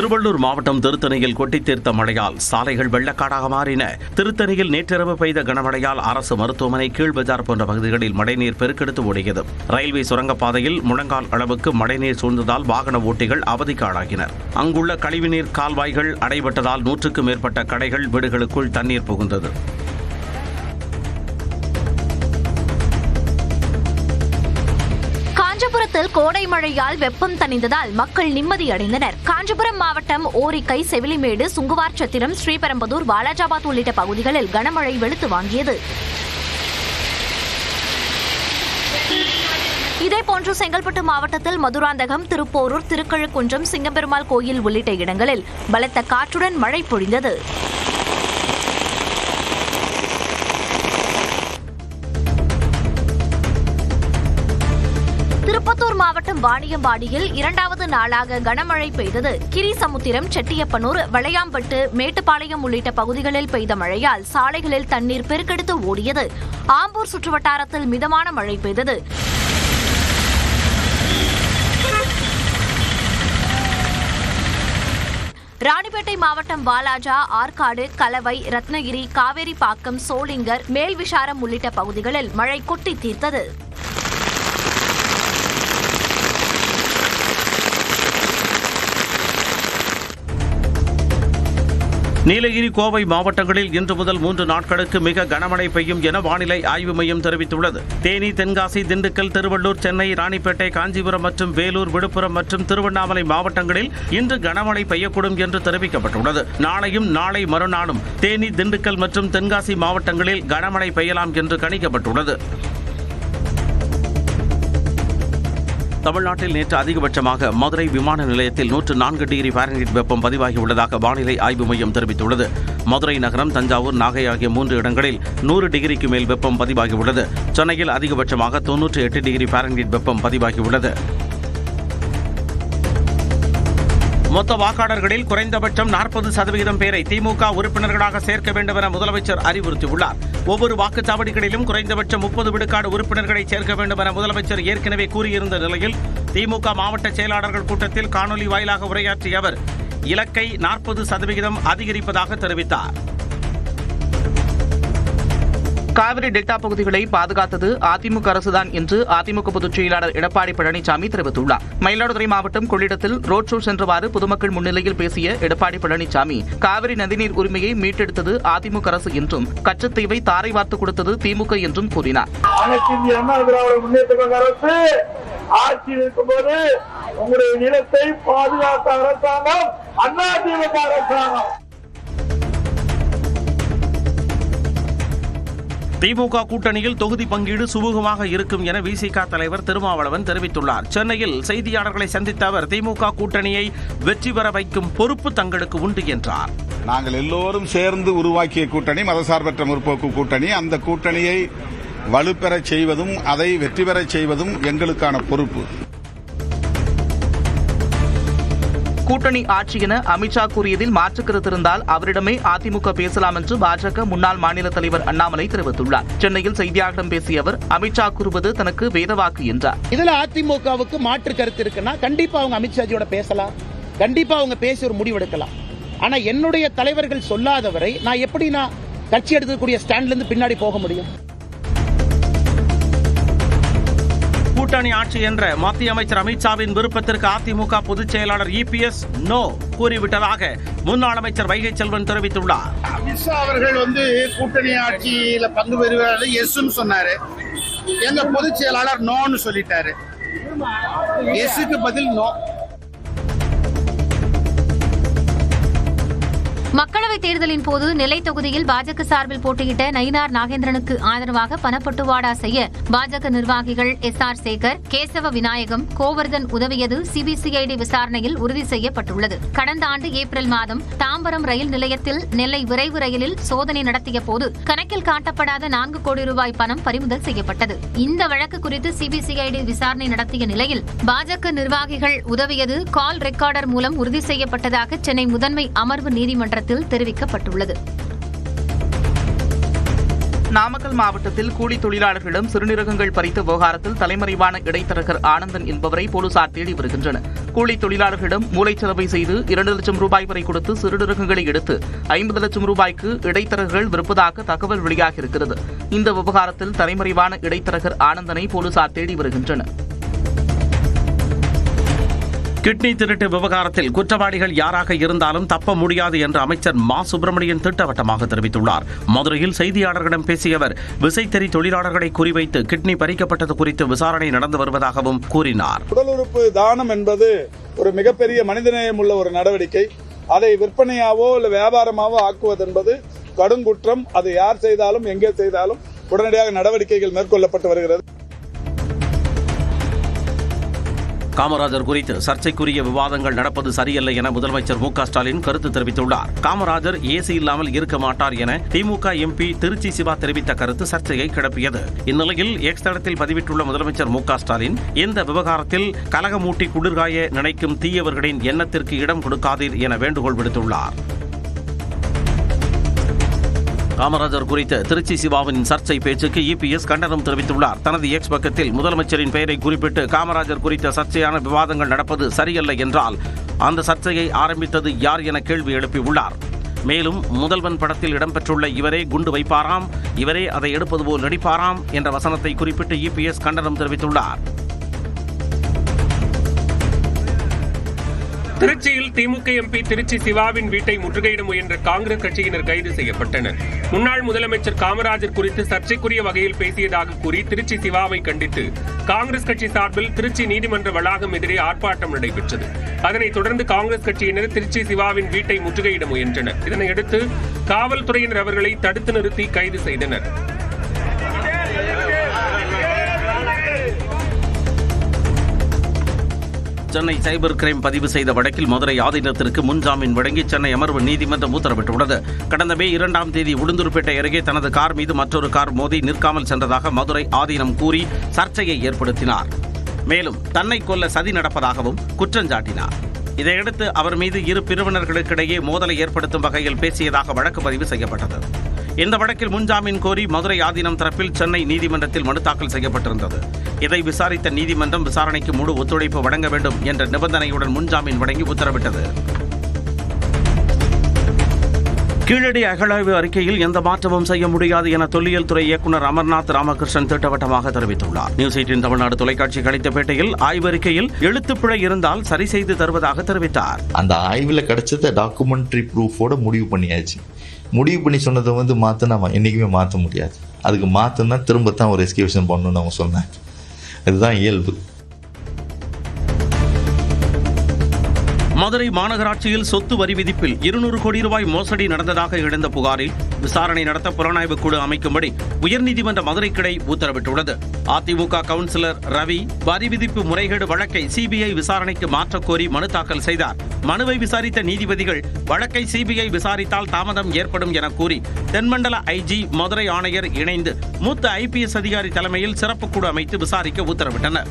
திருவள்ளூர் மாவட்டம் திருத்தணியில் கொட்டித் தீர்த்த மழையால் சாலைகள் வெள்ளக்காடாக மாறின. திருத்தணியில் நேற்றிரவு பெய்த கனமழையால் அரசு மருத்துவமனை, கீழ்பஜார் போன்ற பகுதிகளில் மழைநீர் பெருக்கெடுத்து ஓடியது. ரயில்வே சுரங்கப்பாதையில் முழங்கால் அளவுக்கு மழைநீர் சூழ்ந்ததால் வாகன ஓட்டிகள் அவதிக்கு ஆளாகினர். அங்குள்ள கழிவுநீர் கால்வாய்கள் அடைபட்டதால் 100க்கும் மேற்பட்ட கடைகள், வீடுகளுக்குள் தண்ணீர் புகுந்தது. காஞ்சிபுரத்தில் கோடை மழையால் வெப்பம் தணிந்ததால் மக்கள் நிம்மதியடைந்தனர். காஞ்சிபுரம் மாவட்டம் ஓரிக்கை, செவிலிமேடு, சுங்குவார்சத்திரம், ஸ்ரீபெரும்புதூர், வாலாஜாபாத் உள்ளிட்ட பகுதிகளில் கனமழை வெளுத்து வாங்கியது. இதேபோன்று செங்கல்பட்டு மாவட்டத்தில் மதுராந்தகம், திருப்போரூர், திருக்கழுக்குன்றம், சிங்கம்பெருமாள் கோயில் உள்ளிட்ட இடங்களில் பலத்த காற்றுடன் மழை பொழிந்தது. திருப்பத்தூர் மாவட்டம் வாணியம்பாடியில் 2வது நாளாக கனமழை பெய்தது. கிரிசமுத்திரம், செட்டியப்பனூர், வளையாம்பட்டு, மேட்டுப்பாளையம் உள்ளிட்ட பகுதிகளில் பெய்த மழையால் சாலைகளில் தண்ணீர் பெருக்கெடுத்து ஓடியது. ஆம்பூர் சுற்றுவட்டாரத்தில் மிதமான மழை பெய்தது. ராணிப்பேட்டை மாவட்டம் வாலாஜா, ஆற்காடு, கலவை, ரத்னகிரி, காவேரிப்பாக்கம், சோளிங்கர், மேல்விசாரம் உள்ளிட்ட பகுதிகளில் மழை கொட்டி தீர்த்தது. நீலகிரி, கோவை மாவட்டங்களில் இன்று முதல் 3 நாட்களுக்கு மிக கனமழை பெய்யும் என வானிலை ஆய்வு மையம் தெரிவித்துள்ளது. தேனி, தென்காசி, திண்டுக்கல், திருவள்ளூர், சென்னை, ராணிப்பேட்டை, காஞ்சிபுரம் மற்றும் வேலூர், விழுப்புரம் மற்றும் திருவண்ணாமலை மாவட்டங்களில் இன்று கனமழை பெய்யக்கூடும் என்று தெரிவிக்கப்பட்டுள்ளது. நாளையும் நாளை மறுநாளும் தேனி, திண்டுக்கல் மற்றும் தென்காசி மாவட்டங்களில் கனமழை பெய்யலாம் என்று கணிக்கப்பட்டுள்ளது. தமிழ்நாட்டில் நேற்று அதிகபட்சமாக மதுரை விமான நிலையத்தில் 104 டிகிரி ஃபாரன்ஹீட் வெப்பம் பதிவாகியுள்ளதாக வானிலை ஆய்வு மையம் தெரிவித்துள்ளது. மதுரை நகரம், தஞ்சாவூர், நாகை ஆகிய 3 இடங்களில் 100 டிகிரிக்கு மேல் வெப்பம் பதிவாகியுள்ளது. சென்னையில் அதிகபட்சமாக 98 டிகிரி ஃபாரன்ஹீட் வெப்பம் பதிவாகியுள்ளது. மொத்த வாக்காளர்களில் குறைந்தபட்சம் 40% பேரை திமுக உறுப்பினர்களாக சேர்க்க வேண்டும் என முதலமைச்சர் அறிவுறுத்தியுள்ளார். ஒவ்வொரு வாக்குச்சாவடிகளிலும் குறைந்தபட்சம் 30 விழுக்காடு உறுப்பினர்களை சேர்க்க வேண்டும் என முதலமைச்சர் ஏற்கனவே கூறியிருந்த நிலையில் திமுக மாவட்ட செயலாளர்கள் கூட்டத்தில் காணொலி வாயிலாக உரையாற்றிய அவர் இலக்கை 40% அதிகரிப்பதாக தெரிவித்தார். காவிரி டெல்டா பகுதிகளை பாதுகாத்தது அதிமுக அரசுதான் என்று அதிமுக பொதுச் செயலாளர் எடப்பாடி பழனிசாமி தெரிவித்துள்ளார். மயிலாடுதுறை மாவட்டம் கொள்ளிடத்தில் ரோட் ஷோ சென்றவாறு பொதுமக்கள் முன்னிலையில் பேசிய எடப்பாடி பழனிசாமி, காவிரி நதிநீர் உரிமையை மீட்டெடுத்தது அதிமுக அரசு என்றும் கச்சத்தீவை தாரை வார்த்து கொடுத்தது திமுக என்றும் கூறினார். ஆட்சியில் இருக்கும்போது உங்களுடைய நிலத்தை பாதுகாத்த அரசாங்கம் அதிமுக அரசாங்கம். திமுக கூட்டணியில் தொகுதி பங்கீடு சுமூகமாக இருக்கும் என விசிக தலைவர் திருமாவளவன் தெரிவித்துள்ளார். சென்னையில் செய்தியாளர்களை சந்தித்த அவர் திமுக கூட்டணியை வெற்றி பெற வைக்கும் பொறுப்பு தங்களுக்கு உண்டு என்றார். நாங்கள் எல்லோரும் சேர்ந்து உருவாக்கிய கூட்டணி மதசார்பற்ற முற்போக்கு கூட்டணி. அந்த கூட்டணியை வலுப்பெறச் செய்வதும் அதை வெற்றி பெறச் செய்வதும் எங்களுக்கான பொறுப்பு. கூட்டணி ஆட்சி என அமித்ஷா கூறியதில் மாற்று கருத்து இருந்தால் அவரிடமே அதிமுக பேசலாம் என்று பாஜக முன்னாள் மாநில தலைவர் அண்ணாமலை தெரிவித்துள்ளார். சென்னையில் செய்தியாளர்களிடம் பேசிய அவர், அமித்ஷா கூறுவது தனக்கு வேதவாக்கு என்றார். இதுல அதிமுகவுக்கு மாற்று கருத்து இருக்குன்னா கண்டிப்பா அவங்க அமித்ஷாஜியோட பேசலாம், கண்டிப்பா அவங்க பேசி ஒரு முடிவெடுக்கலாம். ஆனா என்னுடைய தலைவர்கள் சொல்லாதவரை நான் எப்படி கட்சி எடுக்கக்கூடிய ஸ்டாண்ட்ல இருந்து பின்னாடி போக முடியும்? கூட்டணி ஆட்சி என்ற மத்திய அமைச்சர் அமித்ஷாவின் விருப்பத்திற்கு அதிமுக பொதுச் செயலாளர் EPS நோ கூறிவிட்டதாக முன்னாள் அமைச்சர் வைகை செல்வன் தெரிவித்துள்ளார். அமித்ஷா அவர்கள் கூட்டணி ஆட்சியில பங்கு பெறுவார் எஸ்ன்னு சொன்னாரு. எங்க பொதுச் செயலாளர் நோன்னு சொல்லிட்டாரு. எஸ்க்கு பதில் நோ. மக்களவைத் தேர்தலின் போது நெல்லை தொகுதியில் பாஜக சார்பில் போட்டியிட்ட நயினார் நாகேந்திரனுக்கு ஆதரவாக பணப்பட்டுவாடா செய்ய பாஜக நிர்வாகிகள் SR சேகர், கேசவ விநாயகம், கோவர்தன் உதவியது சிபிசிஐடி விசாரணையில் உறுதி செய்யப்பட்டுள்ளது. கடந்த ஆண்டு ஏப்ரல் மாதம் தாம்பரம் ரயில் நிலையத்தில் நெல்லை விரைவு ரயிலில் சோதனை நடத்திய போது கணக்கில் காட்டப்படாத 4 கோடி ரூபாய் பணம் பறிமுதல் செய்யப்பட்டது. இந்த வழக்கு குறித்து சிபிசிஐடி விசாரணை நடத்திய நிலையில் பாஜக நிர்வாகிகள் உதவியது கால் ரெக்கார்டர் மூலம் உறுதி செய்யப்பட்டதாக சென்னை முதன்மை அமர்வு நீதிமன்றத்தில் தெரிவிக்கப்பட்டுள்ளது. நாமக்கல் மாவட்டத்தில் கூலி தொழிலாளர்களிடம் சிறுநீரகங்கள் பறித்த விவகாரத்தில் தலைமறைவான இடைத்தரகர் ஆனந்தன் என்பவரை போலீசார் தேடி வருகின்றனர். கூலி தொழிலாளர்களிடம் மூளைச்சலவை செய்து 2 லட்சம் ரூபாய் வரை கொடுத்து சிறுநீரகங்களை எடுத்து 50 லட்சம் ரூபாய்க்கு இடைத்தரகர்கள் விற்பதாக தகவல் வெளியாகியிருக்கிறது. இந்த விவகாரத்தில் தலைமறைவான இடைத்தரகர் ஆனந்தனை போலீசார் தேடி வருகின்றனர். கிட்னி திருட்டு விவகாரத்தில் குற்றவாளிகள் யாராக இருந்தாலும் தப்ப முடியாது என்று அமைச்சர் மா சுப்பிரமணியன் திட்டவட்டமாக தெரிவித்துள்ளார். மதுரையில் செய்தியாளர்களிடம் பேசிய அவர் விசைத்தறி தொழிலாளர்களை குறிவைத்து கிட்னி பறிக்கப்பட்டது குறித்து விசாரணை நடந்து வருவதாகவும் கூறினார். உடல் உறுப்பு தானம் என்பது ஒரு மிகப்பெரிய மனிதநேயம் உள்ள ஒரு நடவடிக்கை. அதை விற்பனையாவோ இல்லை வியாபாரமாவோ ஆக்குவது என்பது கடுங்குற்றம். அது யார் செய்தாலும் எங்கே செய்தாலும் உடனடியாக நடவடிக்கைகள் மேற்கொள்ளப்பட்டு வருகிறது. காமராஜர் குறித்து சர்ச்சைக்குரிய விவாதங்கள் நடப்பது சரியல்ல என முதலமைச்சர் மு.க. ஸ்டாலின் கருத்து தெரிவித்துள்ளார். காமராஜர் ஏசி இல்லாமல் இருக்க மாட்டார் என திமுக எம்பி திருச்சி சிவா தெரிவித்த கருத்து சர்ச்சையை கிளப்பியது. இந்நிலையில் எக்ஸ் தளத்தில் பதிவிட்டுள்ள முதலமைச்சர் மு.க. ஸ்டாலின் இந்த விவகாரத்தில் கலகமூட்டி குளிர்காய நினைக்கும் தீயவர்களின் எண்ணத்திற்கு இடம் கொடுக்காதீர் என வேண்டுகோள் விடுத்துள்ளார். காமராஜர் குறித்த திருச்சி சிவாவின் சர்ச்சை பேச்சுக்கு இபிஎஸ் கண்டனம் தெரிவித்துள்ளார். தனது எக்ஸ் பக்கத்தில் முதலமைச்சரின் பெயரை குறிப்பிட்டு காமராஜர் குறித்த சர்ச்சையான விவாதங்கள் நடப்பது சரியல்ல என்றால் அந்த சர்ச்சையை ஆரம்பித்தது யார் என கேள்வி எழுப்பியுள்ளார். மேலும் முதல்வன் படத்தில் இடம்பெற்றுள்ள இவரே குண்டு வைப்பாராம், இவரே அதை எடுப்பது போல் நடிப்பாராம் என்ற வசனத்தை குறிப்பிட்டு இபிஎஸ் கண்டனம் தெரிவித்துள்ளார். திருச்சியில் திமுக எம்பி திருச்சி சிவாவின் வீட்டை முற்றுகையிட முயன்ற காங்கிரஸ் கட்சியினர் கைது செய்யப்பட்டனர். முன்னாள் முதலமைச்சர் காமராஜர் குறித்து சர்ச்சைக்குரிய வகையில் பேசியதாக கூறி திருச்சி சிவாவை கண்டித்து காங்கிரஸ் கட்சி சார்பில் திருச்சி நீதிமன்ற வளாகம் எதிரே ஆர்ப்பாட்டம் நடைபெற்றது. அதனைத் தொடர்ந்து காங்கிரஸ் கட்சியினர் திருச்சி சிவாவின் வீட்டை முற்றுகையிட முயன்றனர். இதனையடுத்து காவல்துறையினர் அவர்களை தடுத்து நிறுத்தி கைது செய்தனர். சென்னை சைபர் கிரைம் பதிவு செய்த வழக்கில் மதுரை ஆதீனத்திற்கு முன்ஜாமீன் வழங்கி சென்னை அமர்வு நீதிமன்றம் உத்தரவிட்டுள்ளது. கடந்த மே 2ஆம் தேதி உளுந்தூர்பேட்டை அருகே தனது கார் மீது மற்றொரு கார் மோதி நிற்காமல் சென்றதாக மதுரை ஆதீனம் கூறி சர்ச்சையை ஏற்படுத்தினார். மேலும் தன்னை கொல்ல சதி நடப்பதாகவும் குற்றஞ்சாட்டினார். இதையடுத்து அவர் மீது இரு பிரிவினர்களுக்கிடையே மோதலை ஏற்படுத்தும் வகையில் பேசியதாக வழக்கு பதிவு செய்யப்பட்டது. இந்த வழக்கில் முன்ஜாமீன் கோரி மதுரை ஆதீனம் தரப்பில் சென்னை நீதிமன்றத்தில் மனு தாக்கல் செய்யப்பட்டிருந்தது. இதை விசாரித்த நீதிமன்றம் விசாரணைக்கு முழு ஒத்துழைப்பு வழங்க வேண்டும் என்ற நிபந்தனையுடன் முன்ஜாமீன் வழங்கி உத்தரவிட்டது. கீழடி அகழாய்வு அறிக்கையில் எந்த மாற்றமும் செய்ய முடியாது என தொல்லியல் துறை இயக்குநர் அமர்நாத் ராமகிருஷ்ணன் திட்டவட்டமாக தெரிவித்துள்ளார். நியூஸ் 18 தமிழ்நாடு தொலைக்காட்சிக்கு அளித்த பேட்டியில் ஆய்வறிக்கையில் எழுத்துப்பிழை இருந்தால் சரி செய்து தருவதாக தெரிவித்தார். அந்த ஆய்வில் கிடைச்சத டாக்குமெண்ட்ரி ப்ரூஃபோட முடிவு பண்ணியாச்சு. முடிவு பண்ணி சொன்னதை மாற்றினா என்றைக்குமே மாற்ற முடியாது. அதுக்கு மாற்றினா திரும்பத்தான் ஒரு எஸ்கியூஷன் பண்ணணும்னு அவங்க சொன்னாங்க. அதுதான் இயல்பு. மதுரை மாநகராட்சியில் சொத்து வரி விதிப்பில் 200 கோடி ரூபாய் மோசடி நடந்ததாக எழுந்த புகாரில் விசாரணை நடத்த புலனாய்வு குழு அமைக்கும்படி உயர்நீதிமன்ற மதுரை கிளை உத்தரவிட்டுள்ளது. அதிமுக கவுன்சிலர் ரவி வரி விதிப்பு முறைகேடு வழக்கை சிபிஐ விசாரணைக்கு மாற்றக் கோரி மனு தாக்கல் செய்தார். மனுவை விசாரித்த நீதிபதிகள் வழக்கை சிபிஐ விசாரித்தால் தாமதம் ஏற்படும் என கூறி தென்மண்டல ஐஜி மதுரை ஆணையர் இணைந்து மூத்த IPS அதிகாரி தலைமையில் சிறப்பு குழு அமைத்து விசாரிக்க உத்தரவிட்டனர்.